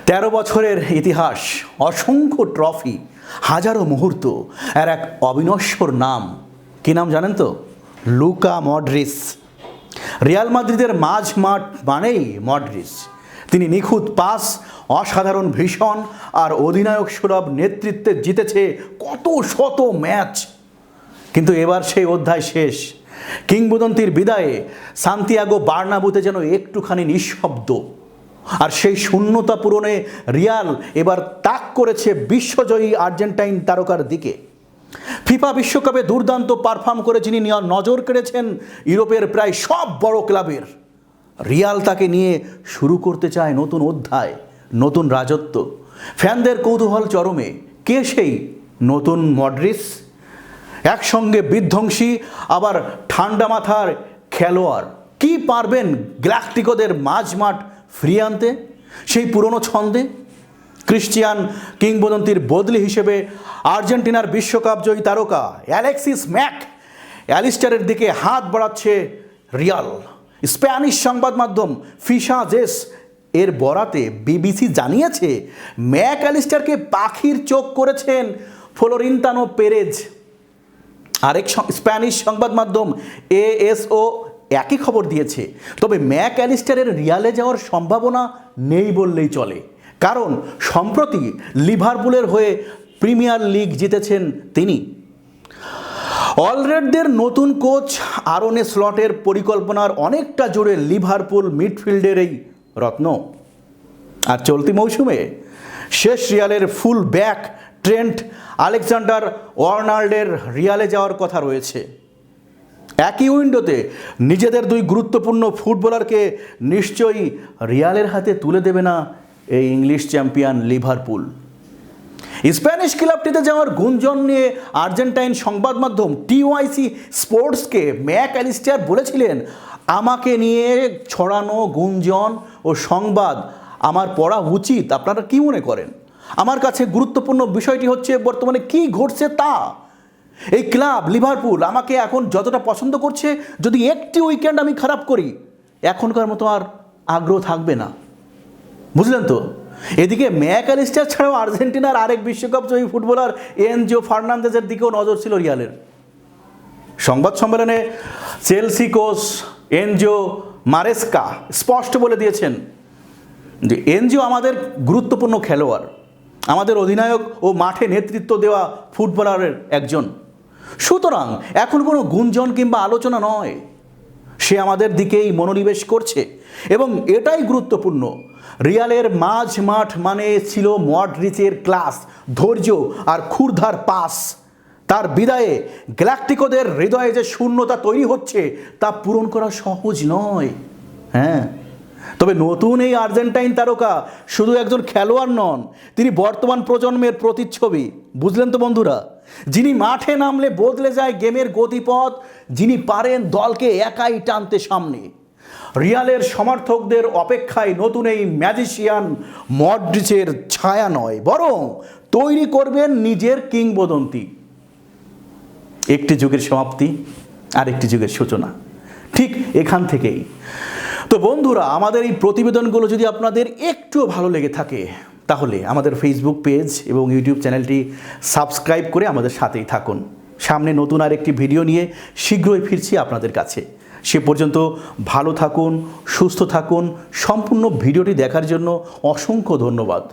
13 বছরের ইতিহাস, অসংখ্য ট্রফি, হাজারো মুহূর্ত, আর এক অবিনশ্বর নাম। কি নাম জানেন তো? Luka Modric. রিয়াল মাদ্রিদের মাঝ মাঠ মানেই মডরিচ। তিনি নিখুঁত পাস, অসাধারণ ভীষণ আর অধিনায়ক সুলভ নেতৃত্বে জিতেছে কত শত ম্যাচ। কিন্তু এবার সেই অধ্যায় শেষ। কিংবদন্তির বিদায়ে সান্তিয়াগো বার্নাবুতে যেন একটুখানি নিঃশব্দ। আর সেই শূন্যতা পূরণে রিয়াল এবার তাক করেছে বিশ্বজয়ী আর্জেন্টাইন তারকার দিকে। ফিফা বিশ্বকাপে দুর্দান্ত পারফর্ম করে যিনি নজর কেড়েছেন ইউরোপের প্রায় সব বড় ক্লাবের, রিয়াল তাকে নিয়ে শুরু করতে চায় নতুন অধ্যায়, নতুন রাজত্ব। ফ্যানদের কৌতূহল চরমে। কে সেই নতুন মডরিচ? একসঙ্গে বিধ্বংসী আবার ঠান্ডা মাথার খেলোয়াড়। কি পারবেন গ্যালাক্টিকোদের মাঝমাঠ ফিরিয়ে আনতে সেই পুরনো ছন্দে? ক্রিশ্চিয়ান কিংবদন্তির বদলি হিসেবে আর্জেন্টিনার বিশ্বকাপ জয়ী তারকা অ্যালেক্সিস ম্যাক অ্যালিস্টারের দিকে হাত বাড়াচ্ছে রিয়াল। স্প্যানিশ সংবাদ মাধ্যম ফিশাজেস এর বরাতে বিবিসি জানিয়েছে ম্যাক অ্যালিস্টারকে পাখির চোখ করেছেন ফ্লোরিন্তানো পেরেজ। আরেক স্প্যানিশ সংবাদ মাধ্যম এএসও একই খবর দিয়েছে। তবে ম্যাক অ্যালিস্টারের রিয়ালে যাওয়ার সম্ভাবনা নেই বললেই চলে, কারণ সম্প্রতি লিভারপুলের হয়ে প্রিমিয়ার লিগ জিতেছেন তিনি। অলরেডদের নতুন কোচ আরনে স্লটের পরিকল্পনার অনেকটা জুড়ে লিভারপুল মিডফিল্ডের এই রত্ন। আর চলতি মৌসুমে শেষ রিয়ালের ফুল ব্যাক ট্রেন্ট আলেকজান্ডার আর্নল্ডের রিয়ালে যাওয়ার কথা রয়েছে। একই উইন্ডোতে নিজেদের দুই গুরুত্বপূর্ণ ফুটবলারকে নিশ্চয়ই রিয়ালের হাতে তুলে দেবে না এই ইংলিশ চ্যাম্পিয়ন লিভারপুল। স্প্যানিশ ক্লাবটিতে যাওয়ার গুঞ্জন নিয়ে আর্জেন্টাইন সংবাদ মাধ্যম টিওয়াইসি স্পোর্টসকে ম্যাক অ্যালিস্টার বলেছিলেন, আমাকে নিয়ে ছড়ানো গুঞ্জন ও সংবাদ আমার পড়া উচিত। আপনারা কি মনে করেন? আমার কাছে গুরুত্বপূর্ণ বিষয়টি হচ্ছে বর্তমানে কি ঘটছে তা। এই ক্লাব লিভারপুল আমাকে এখন যতটা পছন্দ করছে, যদি একটি উইকেন্ড আমি খারাপ করি এখনকার মতো আর আগ্রহ থাকবে না। বুঝলেন তো? এদিকে ম্যাক অ্যালিস্টার ছাড়াও আর্জেন্টিনার আরেক বিশ্বকাপ জয়ী ফুটবলার এনজো ফার্নান্দেজের দিকেও নজর ছিল রিয়ালের। সংবাদ সম্মেলনে চেলসি কোচ এনজো মারেস্কা স্পষ্ট বলে দিয়েছেন যে এনজো আমাদের গুরুত্বপূর্ণ খেলোয়াড়, আমাদের অধিনায়ক ও মাঠে নেতৃত্ব দেওয়া ফুটবলারের একজন। সুতরাং এখন কোনো গুঞ্জন কিংবা আলোচনা নয়, সে আমাদের দিকেই মনোনিবেশ করছে। এবং এটাই গুরুত্বপূর্ণ। রিয়ালের মাঝ মাঠ মানে ছিল মডরিচের ক্লাস, ধৈর্য আর ক্ষুরধার পাস। তার বিদায়ে গ্যালাক্টিকোদের হৃদয়ে যে শূন্যতা তৈরি হচ্ছে তা পূরণ করা সহজ নয়। হ্যাঁ, তবে নতুন এই আর্জেন্টাইন তারকা শুধু একজন খেলোয়াড় নন, তিনি বর্তমান প্রজন্মের প্রতিচ্ছবি। বুঝলেন তো বন্ধুরা? যিনি মাঠে নামলে বদলে যায় গেমের গতিপথ, যিনি পারেন দলকে একাই টানতে সামনে। রিয়ালের সমর্থকদের অপেক্ষায় নতুন এই ম্যাজিশিয়ান মডরিচের ছায়া নয়, বরং তৈরি করবেন নিজের কিংবদন্তি। একটি যুগের সমাপ্তি আর একটি যুগের সূচনা, ঠিক এখান থেকেই। তো বন্ধুরা, আমাদের এই প্রতিবেদনগুলো যদি আপনাদের একটুও ভালো লেগে থাকে তাহলে আমাদের ফেসবুক পেজ এবং ইউটিউব চ্যানেলটি সাবস্ক্রাইব করে আমাদের সাথেই থাকুন। সামনে নতুন আর একটি ভিডিও নিয়ে শীঘ্রই ফিরছি আপনাদের কাছে। সে পর্যন্ত ভালো থাকুন, সুস্থ থাকুন। সম্পূর্ণ ভিডিওটি দেখার জন্য অসংখ্য ধন্যবাদ।